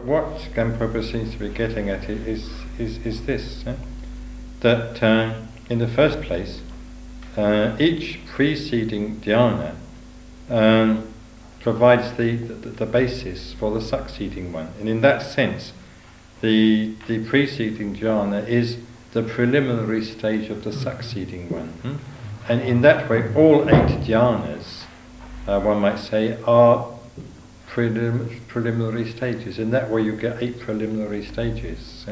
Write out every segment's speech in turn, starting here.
what Gampopa seems to be getting at is this, that in the first place, each preceding dhyana provides the basis for the succeeding one, and in that sense, the preceding dhyana is the preliminary stage of the succeeding one, and in that way, all 8 dhyanas, one might say, are preliminary stages. In that way, you get 8 preliminary stages.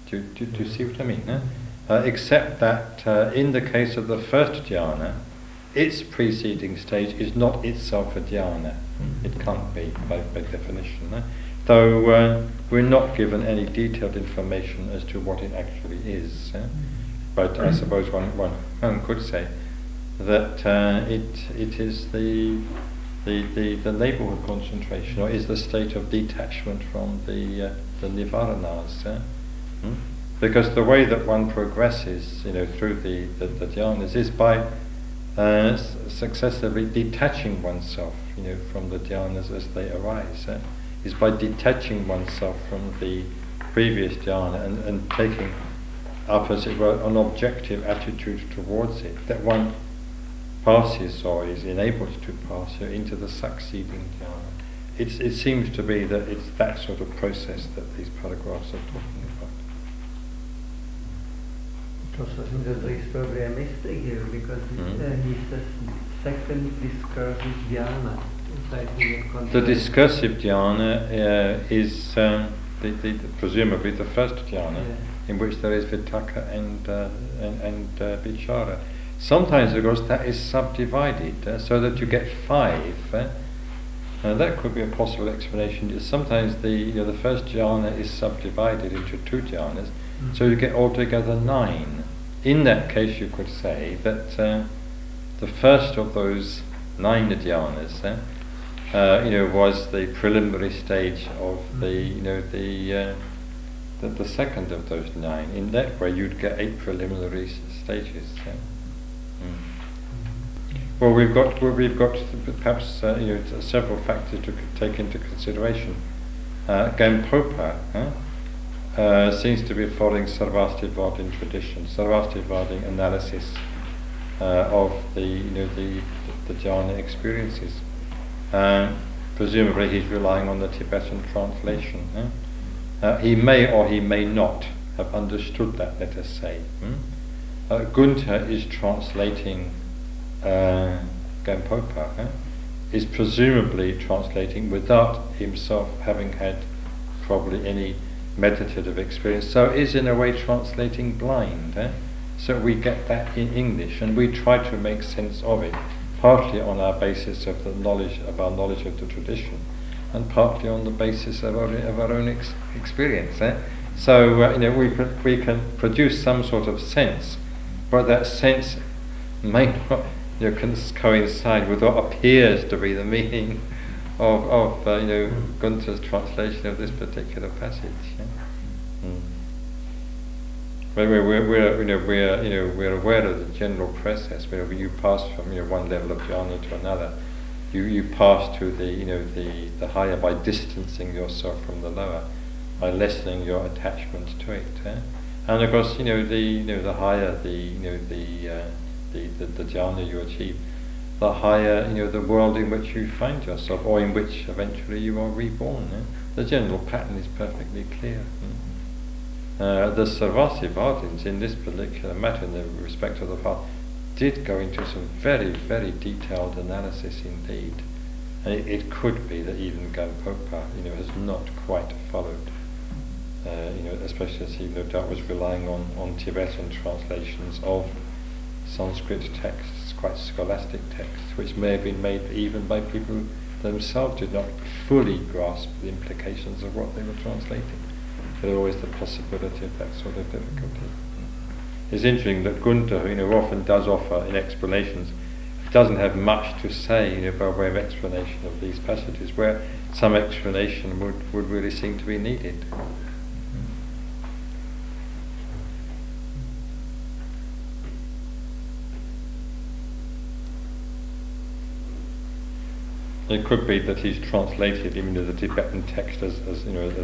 Do you see what I mean? Except that in the case of the first dhyana, its preceding stage is not itself a dhyana. It can't be by definition. Though we're not given any detailed information as to what it actually is. But I suppose one could say that it is the neighbourhood concentration, or is the state of detachment from the nivaranas. Because the way that one progresses, through the dhyanas is by successively detaching oneself, from the dhyanas as they arise. Is by detaching oneself from the previous dhyana and taking up, as it were, an objective attitude towards it, that one passes, or is enabled to pass, into the succeeding dhyana. It seems to be that it's that sort of process that these paragraphs are talking about. I think that there is probably a mistake here, because he says second discursive dhyana. The discursive dhyana is presumably the first dhyana, in which there is vitaka and vichara. Sometimes, of course, that is subdivided so that you get 5. That could be a possible explanation. Sometimes the first dhyana is subdivided into 2 dhyanas, so you get altogether 9. In that case, you could say that the first of those 9 dhyanas, was the preliminary stage of the second of those 9. In that way, you'd get 8 preliminary stages. Well, we've got perhaps several factors to take into consideration. Gampopa seems to be following Sarvastivadin tradition, Sarvastivadin analysis of the jhana experiences. Presumably, he's relying on the Tibetan translation. He may or he may not have understood that. Let us say. Gunther is translating Gampopa. Is presumably translating without himself having had probably any meditative experience, so is in a way translating blind. So we get that in English, and we try to make sense of it, partly on our basis of the knowledge of the tradition, and partly on the basis of our own experience. So we can produce some sort of sense, but that sense may not can coincide with what appears to be the meaning of Gunther's translation of this particular passage. But we're aware of the general process. Whenever you pass from one level of jhana to another, you pass to the higher by distancing yourself from the lower, by lessening your attachment to it. And of course, the higher the jhana you achieve, the higher the world in which you find yourself, or in which eventually you are reborn. The general pattern is perfectly clear. The Sarvastivadins in this particular matter, in the respect of the path, did go into some very, very detailed analysis indeed. And it could be that even Gampopa, has not quite followed. Especially as he no doubt was relying on Tibetan translations of Sanskrit texts, quite scholastic texts, which may have been made even by people who themselves did not fully grasp the implications of what they were translating. There's always the possibility of that sort of difficulty. It's interesting that Gunther, who often does offer in explanations, doesn't have much to say, by way of explanation of these passages, where some explanation would really seem to be needed. It could be that he's translated into the Tibetan text as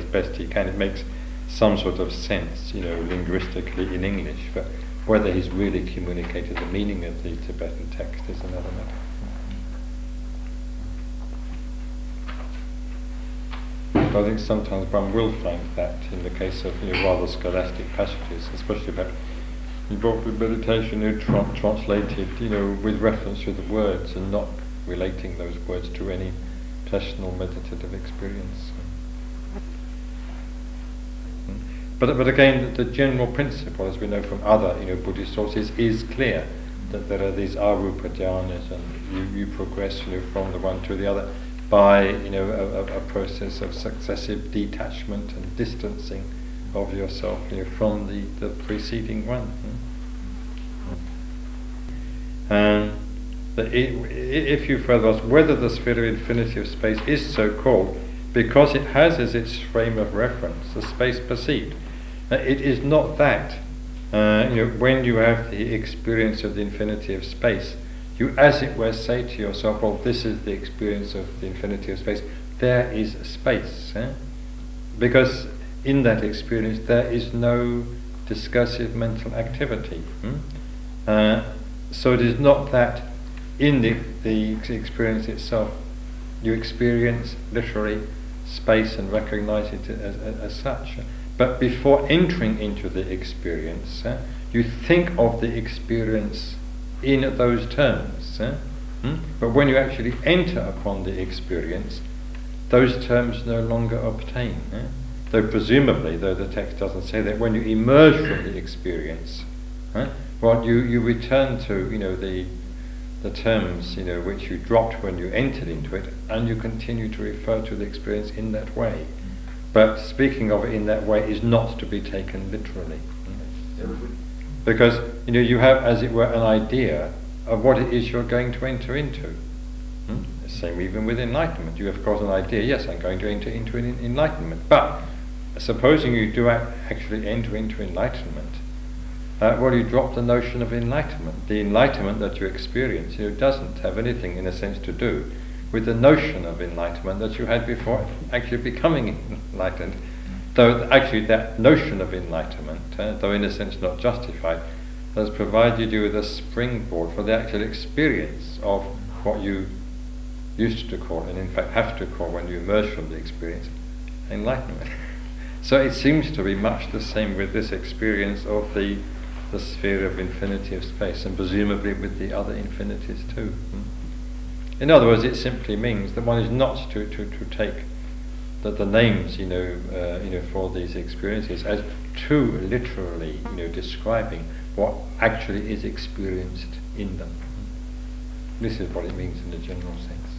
best he can. It makes some sort of sense, linguistically in English, but whether he's really communicated the meaning of the Tibetan text is another matter. I think sometimes one will find that in the case of rather scholastic passages, especially about involved meditation, translated with reference to the words and not relating those words to any personal meditative experience. But again, the general principle, as we know from other Buddhist sources, is clear that there are these arupa dhyanas, and you progress from the one to the other by a process of successive detachment and distancing of yourself from the preceding one. And if you further ask whether the sphere of infinity of space is so called because it has as its frame of reference the space perceived, it is not that. When you have the experience of the infinity of space, you, as it were, say to yourself, well, this is the experience of the infinity of space. There is space. Because in that experience there is no discursive mental activity. So it is not that in the experience itself you experience literally space and recognize it as such. But before entering into the experience, you think of the experience in those terms. But when you actually enter upon the experience, those terms no longer obtain. Though presumably, though the text doesn't say that, when you emerge from the experience, you return to the terms which you dropped when you entered into it, and you continue to refer to the experience in that way. But speaking of it in that way is not to be taken literally. Because you have, as it were, an idea of what it is you're going to enter into. The same even with enlightenment. You have, of course, an idea, yes, I'm going to enter into enlightenment. But supposing you do actually enter into enlightenment, you drop the notion of enlightenment. The enlightenment that you experience doesn't have anything, in a sense, to do with the notion of enlightenment that you had before actually becoming enlightened. Though actually that notion of enlightenment, though in a sense not justified, has provided you with a springboard for the actual experience of what you used to call, and in fact have to call when you emerge from the experience, enlightenment. So it seems to be much the same with this experience of the sphere of infinity of space, and presumably with the other infinities too. In other words, it simply means that one is not to take the names, for these experiences as too literally, describing what actually is experienced in them. This is what it means in the general sense.